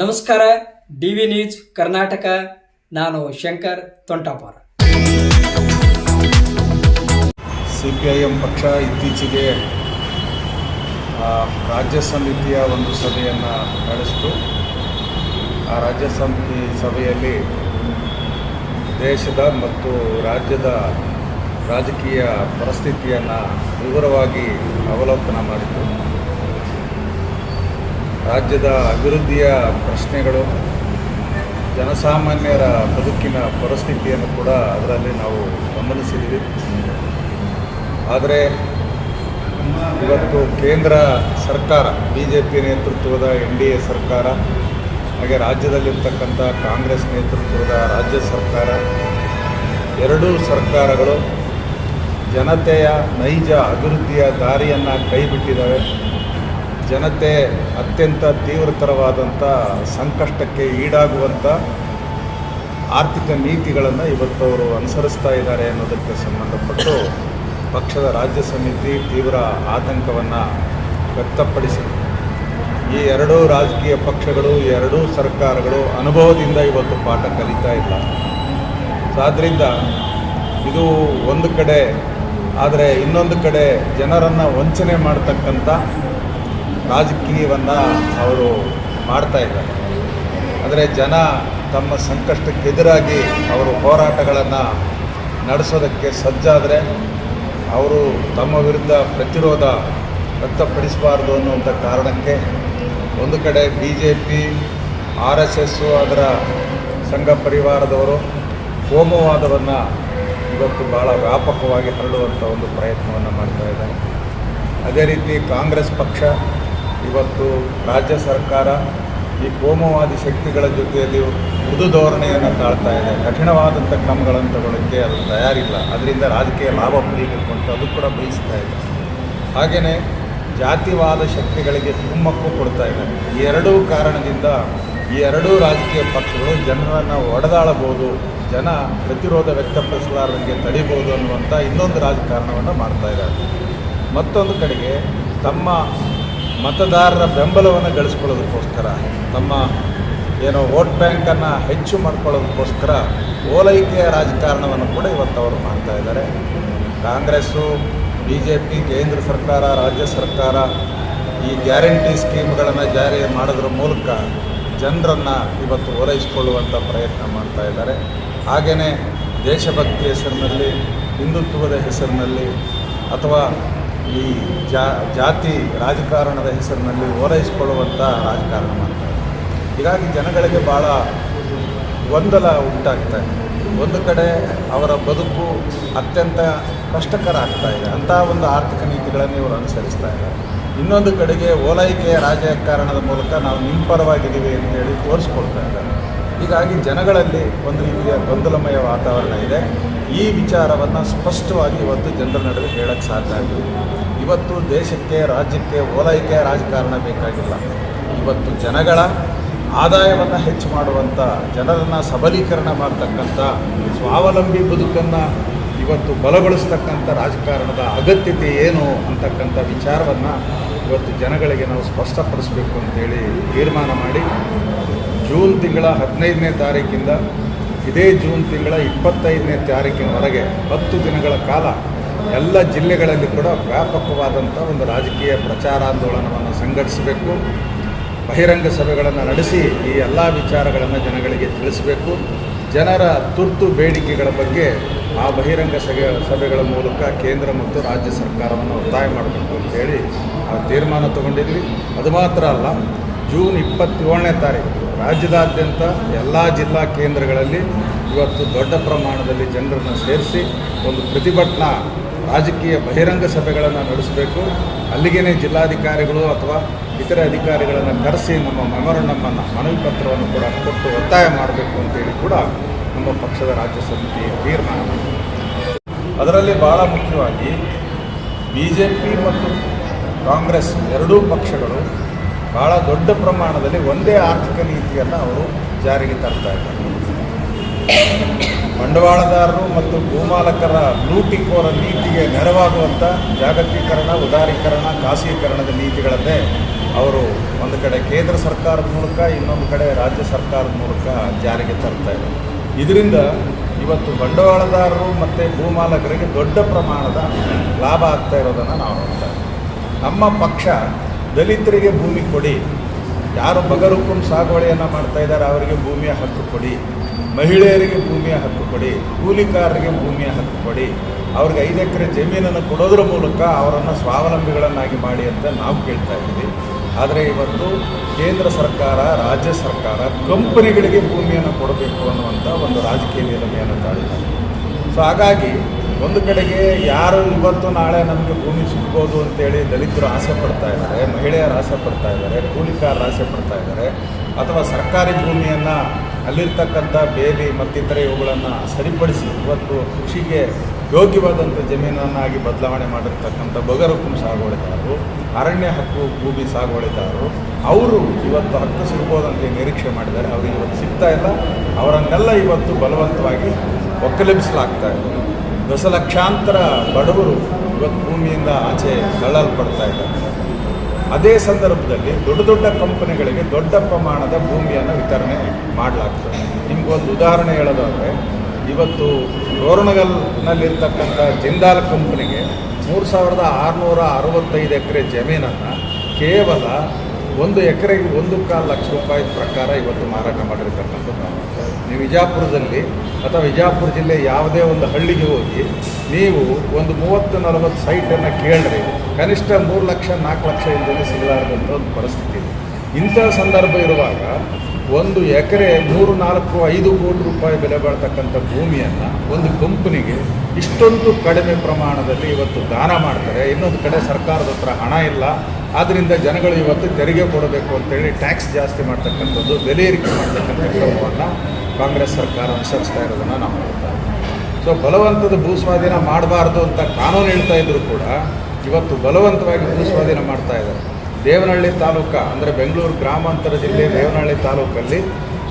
ನಮಸ್ಕಾರ. DV news Karnataka. ನಾನು Shankar ತೊಂಟಾಪುರ. CPIM ಪಕ್ಷ ಇತ್ತೀಚೆಗೆ ರಾಜ್ಯ ಸಮಿತಿಯ ಒಂದು ಸಭೆಯನ್ನು ನಡೆಸಿತು. ಆ ರಾಜ್ಯ ಸಮಿತಿ ಸಭೆಯಲ್ಲಿ ದೇಶದ ಮತ್ತು ರಾಜ್ಯದ ರಾಜಕೀಯ ಪರಿಸ್ಥಿತಿಯನ್ನು ವಿವರವಾಗಿ ಅವಲೋಕನ ಮಾಡಿತು. ರಾಜ್ಯದ ಅಭಿವೃದ್ಧಿಯ ಪ್ರಶ್ನೆಗಳು, ಜನಸಾಮಾನ್ಯರ ಬದುಕಿನ ಪರಿಸ್ಥಿತಿಯನ್ನು ಕೂಡ ಅದರಲ್ಲಿ ನಾವು ಗಮನಿಸಿದ್ದೀವಿ. ಆದರೆ ಇವತ್ತು ಕೇಂದ್ರ ಸರ್ಕಾರ, BJP ನೇತೃತ್ವದ NDA ಸರ್ಕಾರ, ಹಾಗೆ ರಾಜ್ಯದಲ್ಲಿರ್ತಕ್ಕಂಥ ಕಾಂಗ್ರೆಸ್ ನೇತೃತ್ವದ ರಾಜ್ಯ ಸರ್ಕಾರ, ಎರಡೂ ಸರ್ಕಾರಗಳು ಜನತೆಯ ನೈಜ ಅಭಿವೃದ್ಧಿಯ ದಾರಿಯನ್ನು ಕೈಬಿಟ್ಟಿದ್ದಾವೆ. ಜನತೆ ಅತ್ಯಂತ ತೀವ್ರತರವಾದಂಥ ಸಂಕಷ್ಟಕ್ಕೆ ಈಡಾಗುವಂಥ ಆರ್ಥಿಕ ನೀತಿಗಳನ್ನು ಇವತ್ತು ಅವರು ಅನುಸರಿಸ್ತಾ ಇದ್ದಾರೆ ಅನ್ನೋದಕ್ಕೆ ಸಂಬಂಧಪಟ್ಟು ಪಕ್ಷದ ರಾಜ್ಯ ಸಮಿತಿ ತೀವ್ರ ಆತಂಕವನ್ನು ವ್ಯಕ್ತಪಡಿಸಿದೆ. ಈ ಎರಡೂ ರಾಜಕೀಯ ಪಕ್ಷಗಳು, ಎರಡೂ ಸರ್ಕಾರಗಳು ಅನುಭವದಿಂದ ಇವತ್ತು ಪಾಠ ಕಲಿತಾ ಇಲ್ಲ. ಆದ್ದರಿಂದ ಇದು ಒಂದು ಕಡೆ, ಆದರೆ ಇನ್ನೊಂದು ಕಡೆ ಜನರನ್ನು ವಂಚನೆ ಮಾಡ್ತಕ್ಕಂಥ ರಾಜಕೀಯವನ್ನು ಅವರು ಮಾಡ್ತಾ ಇದ್ದಾರೆ. ಆದರೆ ಜನ ತಮ್ಮ ಸಂಕಷ್ಟಕ್ಕೆ ಎದುರಾಗಿ ಅವರು ಹೋರಾಟಗಳನ್ನು ನಡೆಸೋದಕ್ಕೆ ಸಜ್ಜಾದರೆ ಅವರು ತಮ್ಮ ವಿರುದ್ಧ ಪ್ರತಿರೋಧ ವ್ಯಕ್ತಪಡಿಸಬಾರ್ದು ಅನ್ನುವಂಥ ಕಾರಣಕ್ಕೆ ಒಂದು ಕಡೆ BJP, RSS, ಅದರ ಸಂಘ ಪರಿವಾರದವರು ಕೋಮುವಾದವನ್ನು ಇವತ್ತು ಭಾಳ ವ್ಯಾಪಕವಾಗಿ ಹರಡುವಂಥ ಒಂದು ಪ್ರಯತ್ನವನ್ನು ಮಾಡ್ತಾ ಇದ್ದಾರೆ. ಅದೇ ರೀತಿ ಕಾಂಗ್ರೆಸ್ ಪಕ್ಷ ಇವತ್ತು ರಾಜ್ಯ ಸರ್ಕಾರ ಈ ಕೋಮುವಾದಿ ಶಕ್ತಿಗಳ ಜೊತೆಯಲ್ಲಿ ಮೃದು ಧೋರಣೆಯನ್ನು ತಾಳ್ತಾ ಇದೆ. ಕಠಿಣವಾದಂಥ ಕ್ರಮಗಳನ್ನು ತಗೊಳ್ಳೋಕ್ಕೆ ಅದು ತಯಾರಿಲ್ಲ. ಅದರಿಂದ ರಾಜಕೀಯ ಲಾಭ ಪಡೆಯಬೇಕು ಅಂತ ಅದು ಕೂಡ ಬಯಸ್ತಾ ಇದೆ. ಹಾಗೆಯೇ ಜಾತಿವಾದ ಶಕ್ತಿಗಳಿಗೆ ಕುಮ್ಮಕ್ಕು ಕೊಡ್ತಾ ಇದೆ. ಈ ಎರಡೂ ಕಾರಣದಿಂದ ಈ ಎರಡೂ ರಾಜಕೀಯ ಪಕ್ಷಗಳು ಜನರನ್ನು ಒಡೆದಾಳಬಹುದು, ಜನ ಪ್ರತಿರೋಧ ವ್ಯಕ್ತಪಡಿಸಲಾರದಂಗೆ ತಡಿಬೋದು ಅನ್ನುವಂಥ ಇನ್ನೊಂದು ರಾಜಕಾರಣವನ್ನು ಮಾಡ್ತಾ ಇದ್ದಾರೆ. ಮತ್ತೊಂದು ಕಡೆಗೆ ತಮ್ಮ ಮತದಾರರ ಬೆಂಬಲವನ್ನು ಗಳಿಸ್ಕೊಳ್ಳೋದಕ್ಕೋಸ್ಕರ, ತಮ್ಮ ವೋಟ್ ಬ್ಯಾಂಕನ್ನು ಹೆಚ್ಚು ಮಾಡ್ಕೊಳ್ಳೋದಕ್ಕೋಸ್ಕರ ಓಲೈಕೆಯ ರಾಜಕಾರಣವನ್ನು ಕೂಡ ಇವತ್ತು ಅವರು ಮಾಡ್ತಾ ಇದ್ದಾರೆ. ಕಾಂಗ್ರೆಸ್ಸು, BJP, ಕೇಂದ್ರ ಸರ್ಕಾರ, ರಾಜ್ಯ ಸರ್ಕಾರ ಈ ಗ್ಯಾರಂಟಿ ಸ್ಕೀಮ್ಗಳನ್ನು ಜಾರಿ ಮಾಡೋದ್ರ ಮೂಲಕ ಜನರನ್ನು ಇವತ್ತು ಓಲೈಸಿಕೊಳ್ಳುವಂಥ ಪ್ರಯತ್ನ ಮಾಡ್ತಾ ಇದ್ದಾರೆ. ಹಾಗೆಯೇ ದೇಶಭಕ್ತಿ ಹೆಸರಿನಲ್ಲಿ, ಹಿಂದುತ್ವದ ಹೆಸರಿನಲ್ಲಿ ಅಥವಾ ಈ ಜಾತಿ ರಾಜಕಾರಣದ ಹೆಸರಿನಲ್ಲಿ ಓಲೈಸಿಕೊಳ್ಳುವಂಥ ರಾಜಕಾರಣ ಮಾಡ್ತಾರೆ. ಹೀಗಾಗಿ ಜನಗಳಿಗೆ ಭಾಳ ಗೊಂದಲ ಉಂಟಾಗ್ತಾ ಇದೆ. ಒಂದು ಕಡೆ ಅವರ ಬದುಕು ಅತ್ಯಂತ ಕಷ್ಟಕರ ಆಗ್ತಾ ಇದೆ, ಅಂಥ ಒಂದು ಆರ್ಥಿಕ ನೀತಿಗಳನ್ನು ಇವರು ಅನುಸರಿಸ್ತಾ ಇದ್ದಾರೆ. ಇನ್ನೊಂದು ಕಡೆಗೆ ಓಲೈಕೆಯ ರಾಜಕಾರಣದ ಮೂಲಕ ನಾವು ನಿಮ್ಮ ಪರವಾಗಿದ್ದೀವಿ ಅಂತೇಳಿ ತೋರಿಸ್ಕೊಳ್ತಾ ಇದ್ದಾರೆ. ಹೀಗಾಗಿ ಜನಗಳಲ್ಲಿ ಒಂದು ರೀತಿಯ ಗೊಂದಲಮಯ ವಾತಾವರಣ ಇದೆ. ಈ ವಿಚಾರವನ್ನು ಸ್ಪಷ್ಟವಾಗಿ ಇವತ್ತು ಜನರ ನಡುವೆ ಹೇಳಕ್ಕೆ ಸಾಧ್ಯ ಆಗಿದೆ. ಇವತ್ತು ದೇಶಕ್ಕೆ, ರಾಜ್ಯಕ್ಕೆ ಓಲೈಕೆಯ ರಾಜಕಾರಣ ಬೇಕಾಗಿಲ್ಲ. ಇವತ್ತು ಜನಗಳ ಆದಾಯವನ್ನು ಹೆಚ್ಚು ಮಾಡುವಂಥ, ಜನರನ್ನು ಸಬಲೀಕರಣ ಮಾಡ್ತಕ್ಕಂಥ, ಸ್ವಾವಲಂಬಿ ಬದುಕನ್ನು ಇವತ್ತು ಬಲಗೊಳಿಸ್ತಕ್ಕಂಥ ರಾಜಕಾರಣದ ಅಗತ್ಯತೆ ಏನು ಅಂತಕ್ಕಂಥ ವಿಚಾರವನ್ನು ಇವತ್ತು ಜನಗಳಿಗೆ ನಾವು ಸ್ಪಷ್ಟಪಡಿಸಬೇಕು ಅಂತೇಳಿ ತೀರ್ಮಾನ ಮಾಡಿ ಜೂನ್ ತಿಂಗಳ 15ನೇ ತಾರೀಕಿಂದ ಇದೇ ಜೂನ್ ತಿಂಗಳ 25ನೇ ತಾರೀಕಿನವರೆಗೆ 10 ದಿನಗಳ ಕಾಲ ಎಲ್ಲ ಜಿಲ್ಲೆಗಳಲ್ಲಿ ಕೂಡ ವ್ಯಾಪಕವಾದಂಥ ಒಂದು ರಾಜಕೀಯ ಪ್ರಚಾರಾಂದೋಲನವನ್ನು ಸಂಘಟಿಸಬೇಕು. ಬಹಿರಂಗ ಸಭೆಗಳನ್ನು ನಡೆಸಿ ಈ ಎಲ್ಲ ವಿಚಾರಗಳನ್ನು ಜನಗಳಿಗೆ ತಿಳಿಸಬೇಕು. ಜನರ ತುರ್ತು ಬೇಡಿಕೆಗಳ ಬಗ್ಗೆ ಆ ಬಹಿರಂಗ ಸಭೆಗಳ ಮೂಲಕ ಕೇಂದ್ರ ಮತ್ತು ರಾಜ್ಯ ಸರ್ಕಾರವನ್ನು ಒತ್ತಾಯ ಮಾಡಬೇಕು ಅಂತೇಳಿ ನಾವು ತೀರ್ಮಾನ ತಗೊಂಡಿದ್ವಿ. ಅದು ಮಾತ್ರ ಅಲ್ಲ, ಜೂನ್ 27ನೇ ತಾರೀಕು ರಾಜ್ಯದಾದ್ಯಂತ ಎಲ್ಲ ಜಿಲ್ಲಾ ಕೇಂದ್ರಗಳಲ್ಲಿ ಇವತ್ತು ದೊಡ್ಡ ಪ್ರಮಾಣದಲ್ಲಿ ಜನರನ್ನು ಸೇರಿಸಿ ಒಂದು ಪ್ರತಿಭಟನಾ ರಾಜಕೀಯ ಬಹಿರಂಗ ಸಭೆಗಳನ್ನು ನಡೆಸಬೇಕು. ಅಲ್ಲಿಗೇ ಜಿಲ್ಲಾಧಿಕಾರಿಗಳು ಅಥವಾ ಇತರೆ ಅಧಿಕಾರಿಗಳನ್ನು ಕರೆಸಿ ನಮ್ಮ ಮೆಮೊರಂಡಮನ್ನು, ಮನವಿ ಪತ್ರವನ್ನು ಕೂಡ ಕೊಟ್ಟು ಒತ್ತಾಯ ಮಾಡಬೇಕು ಅಂತೇಳಿ ಕೂಡ ನಮ್ಮ ಪಕ್ಷದ ರಾಜ್ಯ ಸಮಿತಿ ತೀರ್ಮಾನ ಮಾಡಿದೆ. ಅದರಲ್ಲಿ ಭಾಳ ಮುಖ್ಯವಾಗಿ BJP ಮತ್ತು ಕಾಂಗ್ರೆಸ್ ಎರಡೂ ಪಕ್ಷಗಳು ಭಾಳ ದೊಡ್ಡ ಪ್ರಮಾಣದಲ್ಲಿ ಒಂದೇ ಆರ್ಥಿಕ ನೀತಿಯನ್ನು ಅವರು ಜಾರಿಗೆ ತರ್ತಾ ಇದ್ದಾರೆ. ಬಂಡವಾಳದಾರರು ಮತ್ತು ಭೂಮಾಲಕರ ಲೂಟಿಕೋರ ನೀತಿಗೆ ನೆರವಾಗುವಂಥ ಜಾಗತೀಕರಣ, ಉದಾರೀಕರಣ, ಖಾಸಗೀಕರಣದ ನೀತಿಗಳನ್ನೇ ಅವರು ಒಂದು ಕಡೆ ಕೇಂದ್ರ ಸರ್ಕಾರದ ಮೂಲಕ, ಇನ್ನೊಂದು ಕಡೆ ರಾಜ್ಯ ಸರ್ಕಾರದ ಮೂಲಕ ಜಾರಿಗೆ ತರ್ತಾ ಇದ್ದಾರೆ. ಇದರಿಂದ ಇವತ್ತು ಬಂಡವಾಳದಾರರು ಮತ್ತು ಭೂಮಾಲಕರಿಗೆ ದೊಡ್ಡ ಪ್ರಮಾಣದ ಲಾಭ ಆಗ್ತಾ ಇರೋದನ್ನು ನಾವು ನೋಡ್ತಾ ಇದ್ದೀವಿ. ನಮ್ಮ ಪಕ್ಷ ದಲಿತರಿಗೆ ಭೂಮಿ ಕೊಡಿ, ಯಾರು ಬಗರುಕುಂ ಸಾಗುವಳಿಯನ್ನು ಮಾಡ್ತಾ ಇದ್ದಾರೆ ಅವರಿಗೆ ಭೂಮಿಯ ಹಕ್ಕು ಕೊಡಿ, ಮಹಿಳೆಯರಿಗೆ ಭೂಮಿಯ ಹಕ್ಕು ಕೊಡಿ, ಕೂಲಿಕಾರರಿಗೆ ಭೂಮಿಯ ಹಕ್ಕು ಕೊಡಿ, ಅವ್ರಿಗೆ 5 ಎಕರೆ ಜಮೀನನ್ನು ಕೊಡೋದ್ರ ಮೂಲಕ ಅವರನ್ನು ಸ್ವಾವಲಂಬಿಗಳನ್ನಾಗಿ ಮಾಡಿ ಅಂತ ನಾವು ಕೇಳ್ತಾ ಇದ್ದೀವಿ. ಆದರೆ ಇವತ್ತು ಕೇಂದ್ರ ಸರ್ಕಾರ, ರಾಜ್ಯ ಸರ್ಕಾರ ಕಂಪನಿಗಳಿಗೆ ಭೂಮಿಯನ್ನು ಕೊಡಬೇಕು ಅನ್ನುವಂಥ ಒಂದು ರಾಜಕೀಯ ನಿಲುಮೆಯನ್ನು ತಾಳಿದ್ದಾರೆ. ಸೊ ಹಾಗಾಗಿ ಒಂದು ಕಡೆಗೆ ಯಾರು ಇವತ್ತು ನಾಳೆ ನಮಗೆ ಭೂಮಿ ಸಿಗ್ಬೋದು ಅಂತೇಳಿ ದಲಿತರು ಆಸೆ ಪಡ್ತಾ ಇದ್ದಾರೆ, ಮಹಿಳೆಯರು ಆಸೆ ಪಡ್ತಾ ಇದ್ದಾರೆ, ಕೂಲಿಕಾರರು ಆಸೆ ಪಡ್ತಾ ಇದ್ದಾರೆ, ಅಥವಾ ಸರ್ಕಾರಿ ಭೂಮಿಯನ್ನು ಅಲ್ಲಿರ್ತಕ್ಕಂಥ ಬೇಲಿ ಮತ್ತಿತರ ಇವುಗಳನ್ನು ಸರಿಪಡಿಸಿ ಇವತ್ತು ಕೃಷಿಗೆ ಯೋಗ್ಯವಾದಂಥ ಜಮೀನನ್ನಾಗಿ ಬದಲಾವಣೆ ಮಾಡಿರ್ತಕ್ಕಂಥ ಬಗರುಕುಂ ಸಾಗುವಳಿದಾರರು, ಅರಣ್ಯ ಹಕ್ಕು ಭೂಮಿ ಸಾಗುವಳಿದಾರರು ಅವರು ಇವತ್ತು ಹಕ್ಕು ಸಿಗ್ಬೋದಂತ ನಿರೀಕ್ಷೆ ಮಾಡಿದ್ದಾರೆ. ಅವರಿಗೆ ಇವತ್ತು ಸಿಗ್ತಾ ಇಲ್ಲ. ಅವರನ್ನೆಲ್ಲ ಇವತ್ತು ಬಲವಂತವಾಗಿ ಒಕ್ಕಲೆಬ್ಬಿಸಲಾಗ್ತಾ ಇದೆ. ದಶಲಕ್ಷಾಂತರ ಬಡವರು ಇವತ್ತು ಭೂಮಿಯಿಂದ ಆಚೆ ತಳ್ಳಲ್ಪಡ್ತಾ ಇದ್ದಾರೆ. ಅದೇ ಸಂದರ್ಭದಲ್ಲಿ ದೊಡ್ಡ ದೊಡ್ಡ ಕಂಪನಿಗಳಿಗೆ ದೊಡ್ಡ ಪ್ರಮಾಣದ ಭೂಮಿಯನ್ನು ವಿತರಣೆ ಮಾಡಲಾಗ್ತದೆ. ನಿಮಗೊಂದು ಉದಾಹರಣೆ ಹೇಳೋದಾದರೆ, ಇವತ್ತು ತೋರಣಗಲ್ನಲ್ಲಿರ್ತಕ್ಕಂಥ ಜಿಂದಾಲ್ ಕಂಪನಿಗೆ 3665 ಎಕರೆ ಜಮೀನನ್ನು ಕೇವಲ 1 ಎಕರೆಗೆ 1.25 ಲಕ್ಷ ರೂಪಾಯಿ ಪ್ರಕಾರ ಇವತ್ತು ಮಾರಾಟ ಮಾಡಿರ್ತಕ್ಕಂಥದ್ದು. ನೀವು ವಿಜಾಪುರದಲ್ಲಿ ಅಥವಾ ವಿಜಾಪುರ ಜಿಲ್ಲೆ ಯಾವುದೇ ಒಂದು ಹಳ್ಳಿಗೆ ಹೋಗಿ ನೀವು ಒಂದು 30-40 ಸೈಟನ್ನು ಕೇಳಿದ್ರೆ ಕನಿಷ್ಠ 3 ಲಕ್ಷ 4 ಲಕ್ಷ ಇಲ್ಲದೆ ಸಿಗಲಾರದಂಥ ಒಂದು ಪರಿಸ್ಥಿತಿ ಇದೆ. ಇಂಥ ಸಂದರ್ಭ ಇರುವಾಗ 1 ಎಕರೆ 3-4-5 ಕೋಟಿ ರೂಪಾಯಿ ಬೆಲೆ ಬಾಳ್ತಕ್ಕಂಥ ಭೂಮಿಯನ್ನು ಒಂದು ಕಂಪನಿಗೆ ಇಷ್ಟೊಂದು ಕಡಿಮೆ ಪ್ರಮಾಣದಲ್ಲಿ ಇವತ್ತು ದಾನ ಮಾಡ್ತಾರೆ. ಇನ್ನೊಂದು ಕಡೆ ಸರ್ಕಾರದ ಹತ್ರ ಹಣ ಇಲ್ಲ, ಆದ್ದರಿಂದ ಜನಗಳು ಇವತ್ತು ತೆರಿಗೆ ಕೊಡಬೇಕು ಅಂತೇಳಿ ಟ್ಯಾಕ್ಸ್ ಜಾಸ್ತಿ ಮಾಡ್ತಕ್ಕಂಥದ್ದು, ಬೆಲೆ ಏರಿಕೆ ಮಾಡ್ತಕ್ಕಂಥ ಕ್ರಮವನ್ನು ಕಾಂಗ್ರೆಸ್ ಸರ್ಕಾರ ಅನುಸರಿಸ್ತಾ ಇರೋದನ್ನು ನಾವು ನೋಡ್ತಾ ಇದ್ದೀವಿ. ಸೊ ಬಲವಂತದ ಭೂಸ್ವಾಧೀನ ಮಾಡಬಾರ್ದು ಅಂತ ಕಾನೂನು ಹೇಳ್ತಾ ಇದ್ದರೂ ಕೂಡ ಇವತ್ತು ಬಲವಂತವಾಗಿ ಭೂಸ್ವಾಧೀನ ಮಾಡ್ತಾ ಇದ್ದಾರೆ. ದೇವನಹಳ್ಳಿ ತಾಲೂಕು ಅಂದರೆ ಬೆಂಗಳೂರು ಗ್ರಾಮಾಂತರ ಜಿಲ್ಲೆ ದೇವನಹಳ್ಳಿ ತಾಲೂಕಲ್ಲಿ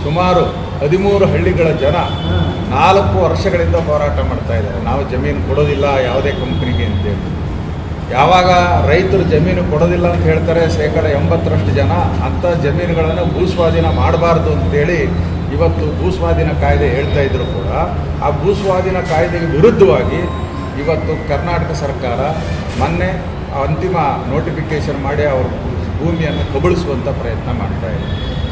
ಸುಮಾರು 13 ಹಳ್ಳಿಗಳ ಜನ 4 ವರ್ಷಗಳಿಂದ ಹೋರಾಟ ಮಾಡ್ತಾ ಇದ್ದಾರೆ. ನಾವು ಜಮೀನು ಕೊಡೋದಿಲ್ಲ ಯಾವುದೇ ಕಂಪ್ನಿಗೆ ಅಂತೇಳಿ. ಯಾವಾಗ ರೈತರು ಜಮೀನು ಕೊಡೋದಿಲ್ಲ ಅಂತ ಹೇಳ್ತಾರೆ, 80% ಜನ ಅಂಥ ಜಮೀನುಗಳನ್ನು ಭೂಸ್ವಾಧೀನ ಮಾಡಬಾರ್ದು ಅಂತೇಳಿ ಇವತ್ತು ಭೂಸ್ವಾಧೀನ ಕಾಯ್ದೆ ಹೇಳ್ತಾ ಇದ್ರು ಕೂಡ ಆ ಭೂಸ್ವಾಧೀನ ಕಾಯ್ದೆಗೆ ವಿರುದ್ಧವಾಗಿ ಇವತ್ತು ಕರ್ನಾಟಕ ಸರ್ಕಾರ ಮೊನ್ನೆ ಅಂತಿಮ ನೋಟಿಫಿಕೇಷನ್ ಮಾಡಿ ಅವರು ಭೂಮಿಯನ್ನು ಕಬಳಿಸುವಂಥ ಪ್ರಯತ್ನ ಮಾಡ್ತಾ ಇದೆ.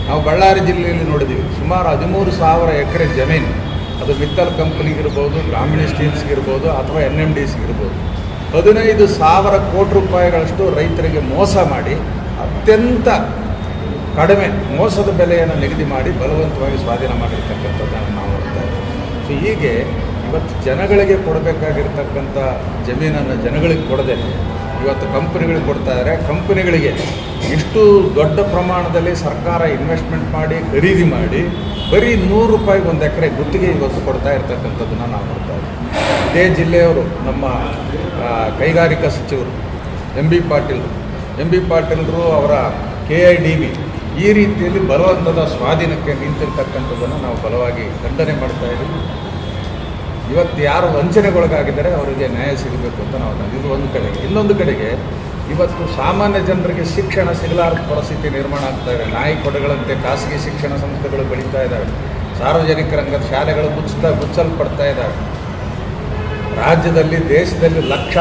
ನಾವು ಬಳ್ಳಾರಿ ಜಿಲ್ಲೆಯಲ್ಲಿ ನೋಡಿದ್ದೀವಿ, ಸುಮಾರು 13,000 ಎಕರೆ ಜಮೀನು, ಅದು ಮಿತ್ತಲ್ ಕಂಪನಿಗಿರ್ಬೋದು, ಗ್ರಾಮೀಣ ಸ್ಟೀಲ್ಸ್ಗಿರ್ಬೋದು ಅಥವಾ NMDCಗಿರ್ಬೋದು, 15,000 ಕೋಟಿ ರೂಪಾಯಿಗಳಷ್ಟು ರೈತರಿಗೆ ಮೋಸ ಮಾಡಿ ಅತ್ಯಂತ ಕಡಿಮೆ ಮೋಸದ ಬೆಲೆಯನ್ನು ನಿಗದಿ ಮಾಡಿ ಬಲವಂತವಾಗಿ ಸ್ವಾಧೀನ ಮಾಡಿರ್ತಕ್ಕಂಥದ್ದನ್ನು ನಾವು ನೋಡ್ತಾ ಇದ್ದೀವಿ. ಸೊ ಹೀಗೆ ಇವತ್ತು ಜನಗಳಿಗೆ ಕೊಡಬೇಕಾಗಿರ್ತಕ್ಕಂಥ ಜಮೀನನ್ನು ಜನಗಳಿಗೆ ಕೊಡದೆ ಇವತ್ತು ಕಂಪನಿಗಳಿಗೆ ಕೊಡ್ತಾ ಇದ್ದಾರೆ. ಕಂಪನಿಗಳಿಗೆ ಇಷ್ಟು ದೊಡ್ಡ ಪ್ರಮಾಣದಲ್ಲಿ ಸರ್ಕಾರ ಇನ್ವೆಸ್ಟ್ಮೆಂಟ್ ಮಾಡಿ ಖರೀದಿ ಮಾಡಿ ಬರೀ 100 ರೂಪಾಯಿಗೆ 1 ಎಕರೆ ಗುತ್ತಿಗೆ ಇವತ್ತು ಕೊಡ್ತಾ ಇರ್ತಕ್ಕಂಥದ್ದನ್ನು ನಾವು ನೋಡ್ತಾ ಇದ್ದೀವಿ. ಇದೇ ಜಿಲ್ಲೆಯವರು ನಮ್ಮ ಕೈಗಾರಿಕಾ ಸಚಿವರು ಎಂ ಬಿ ಪಾಟೀಲ್ರು ಅವರ KIDB ಈ ರೀತಿಯಲ್ಲಿ ಬಲವಂತದ ಸ್ವಾಧೀನಕ್ಕೆ ನಿಂತಿರ್ತಕ್ಕಂಥದ್ದನ್ನು ನಾವು ಬಲವಾಗಿ ಖಂಡನೆ ಮಾಡ್ತಾ ಇದ್ದೀವಿ. ಇವತ್ತು ಯಾರು ವಂಚನೆಗೊಳಗಾಗಿದ್ದಾರೆ ಅವರಿಗೆ ನ್ಯಾಯ ಸಿಗಬೇಕು ಅಂತ ನಾವು ಇದು ಒಂದು ಕಡೆಗೆ. ಇನ್ನೊಂದು ಕಡೆಗೆ ಇವತ್ತು ಸಾಮಾನ್ಯ ಜನರಿಗೆ ಶಿಕ್ಷಣ ಸಿಗಲಾರದ ಪರಿಸ್ಥಿತಿ ನಿರ್ಮಾಣ ಆಗ್ತಾ ಇದೆ. ನಾಯಿ ಕೊಡೆಗಳಂತೆ ಖಾಸಗಿ ಶಿಕ್ಷಣ ಸಂಸ್ಥೆಗಳು ಬೆಳೀತಾ ಇದ್ದಾವೆ. ಸಾರ್ವಜನಿಕ ರಂಗದ ಶಾಲೆಗಳು ಮುಚ್ಚಲ್ಪಡ್ತಾ ಇದ್ದಾವೆ. ರಾಜ್ಯದಲ್ಲಿ ದೇಶದಲ್ಲಿ ಲಕ್ಷ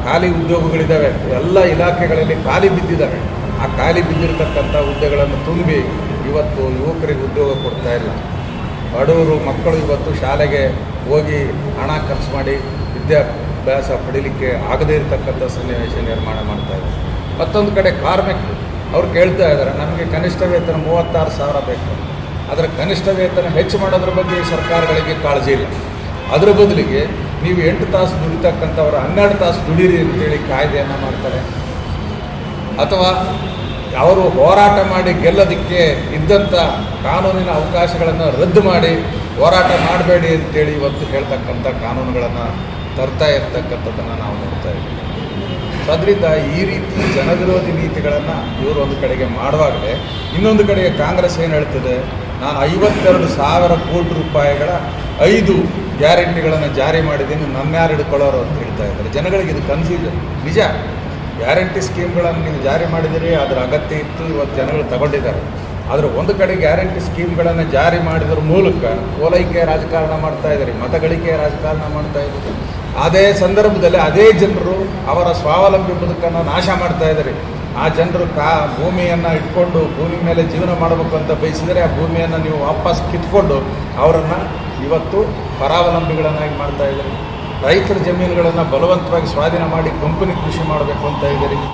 ಖಾಲಿ ಉದ್ಯೋಗಗಳಿದ್ದಾವೆ. ಎಲ್ಲ ಇಲಾಖೆಗಳಲ್ಲಿ ಖಾಲಿ ಬಿದ್ದಿದ್ದಾವೆ. ಆ ಖಾಲಿ ಬಿದ್ದಿರತಕ್ಕಂಥ ಹುದ್ದೆಗಳನ್ನು ತುಂಬಿ ಇವತ್ತು ಯುವಕರಿಗೆ ಉದ್ಯೋಗ ಕೊಡ್ತಾ ಇಲ್ಲ. ಬಡವರು ಮಕ್ಕಳು ಇವತ್ತು ಶಾಲೆಗೆ ಹೋಗಿ ಹಣ ಖರ್ಚು ಮಾಡಿ ವಿದ್ಯಾಭ್ಯಾಸ ಪಡೀಲಿಕ್ಕೆ ಆಗದೇ ಇರತಕ್ಕಂಥ ಸನ್ನಿವೇಶ ನಿರ್ಮಾಣ ಮಾಡ್ತಾ ಇದ್ದಾರೆ. ಮತ್ತೊಂದು ಕಡೆ ಕಾರ್ಮಿಕರು ಅವ್ರು ಕೇಳ್ತಾ ಇದ್ದಾರೆ, ನಮಗೆ ಕನಿಷ್ಠ ವೇತನ 36,000 ಬೇಕು. ಅದರ ಕನಿಷ್ಠ ವೇತನ ಹೆಚ್ಚು ಮಾಡೋದ್ರ ಬಗ್ಗೆ ಸರ್ಕಾರಗಳಿಗೆ ಕಾಳಜಿ ಇಲ್ಲ. ಅದರ ಬದಲಿಗೆ ನೀವು 8 ತಾಸು ದುಡಿತಕ್ಕಂಥವ್ರು 12 ತಾಸು ದುಡೀರಿ ಅಂತೇಳಿ ಕಾಯ್ದೆಯನ್ನು ಮಾಡ್ತಾರೆ. ಅಥವಾ ಅವರು ಹೋರಾಟ ಮಾಡಿ ಗೆಲ್ಲೋದಕ್ಕೆ ಇದ್ದಂಥ ಕಾನೂನಿನ ಅವಕಾಶಗಳನ್ನು ರದ್ದು ಮಾಡಿ ಹೋರಾಟ ಮಾಡಬೇಡಿ ಅಂತೇಳಿ ಇವತ್ತು ಹೇಳ್ತಕ್ಕಂಥ ಕಾನೂನುಗಳನ್ನು ತರ್ತಾ ಇರ್ತಕ್ಕಂಥದ್ದನ್ನು ನಾವು ನೋಡ್ತಾ ಇದ್ದೀವಿ. ಸೊ ಅದರಿಂದ ಈ ರೀತಿ ಜನವಿರೋಧಿ ನೀತಿಗಳನ್ನು ಇವರು ಒಂದು ಕಡೆಗೆ ಮಾಡುವಾಗಲೇ ಇನ್ನೊಂದು ಕಡೆಗೆ ಕಾಂಗ್ರೆಸ್ ಏನು ಹೇಳ್ತದೆ, ನಾನು 52,000 ಕೋಟಿ ರೂಪಾಯಿಗಳ 5 ಗ್ಯಾರಂಟಿಗಳನ್ನು ಜಾರಿ ಮಾಡಿದ್ದೀನಿ, ನನ್ಯಾರು ಹಿಡ್ಕೊಳ್ಳೋರು ಅಂತ ಹೇಳ್ತಾ ಇದ್ದಾರೆ. ಜನಗಳಿಗೆ ಇದು ಕನ್ಫ್ಯೂಷನ್. ನಿಜ, ಗ್ಯಾರಂಟಿ ಸ್ಕೀಮ್ಗಳನ್ನು ನೀವು ಜಾರಿ ಮಾಡಿದಿರಿ, ಅದರ ಅಗತ್ಯ ಇತ್ತು, ಇವತ್ತು ಜನಗಳು ತಗೊಂಡಿದ್ದಾರೆ. ಆದರೆ ಒಂದು ಕಡೆ ಗ್ಯಾರಂಟಿ ಸ್ಕೀಮ್ಗಳನ್ನು ಜಾರಿ ಮಾಡಿದ್ರ ಮೂಲಕ ಓಲೈಕೆ ರಾಜಕಾರಣ ಮಾಡ್ತಾ ಇದ್ದಾರೆ, ಮತಗಳಿಕೆ ರಾಜಕಾರಣ ಮಾಡ್ತಾ ಇದ್ದಾರೆ. ಅದೇ ಸಂದರ್ಭದಲ್ಲಿ ಅದೇ ಜನರು ಅವರ ಸ್ವಾವಲಂಬಿ ಬದುಕನ್ನು ನಾಶ ಮಾಡ್ತಾ ಇದ್ದಾರೆ. ಆ ಜನರು ಭೂಮಿಯನ್ನು ಇಟ್ಕೊಂಡು ಭೂಮಿ ಮೇಲೆ ಜೀವನ ಮಾಡಬೇಕು ಅಂತ ಬಯಸಿದರೆ ಆ ಭೂಮಿಯನ್ನು ನೀವು ವಾಪಸ್ ಕಿತ್ಕೊಂಡು ಅವರನ್ನು ಇವತ್ತು ಪರಾವಲಂಬಿಗಳನ್ನಾಗಿ ಮಾಡ್ತಾ ಇದ್ದಾರೆ. ರೈತರ ಜಮೀನುಗಳನ್ನು ಬಲವಂತವಾಗಿ ಸ್ವಾಧೀನ ಮಾಡಿ ಕಂಪನಿ ಕೃಷಿ ಮಾಡಬೇಕು ಅಂತ ಇದ್ದಾರೆ.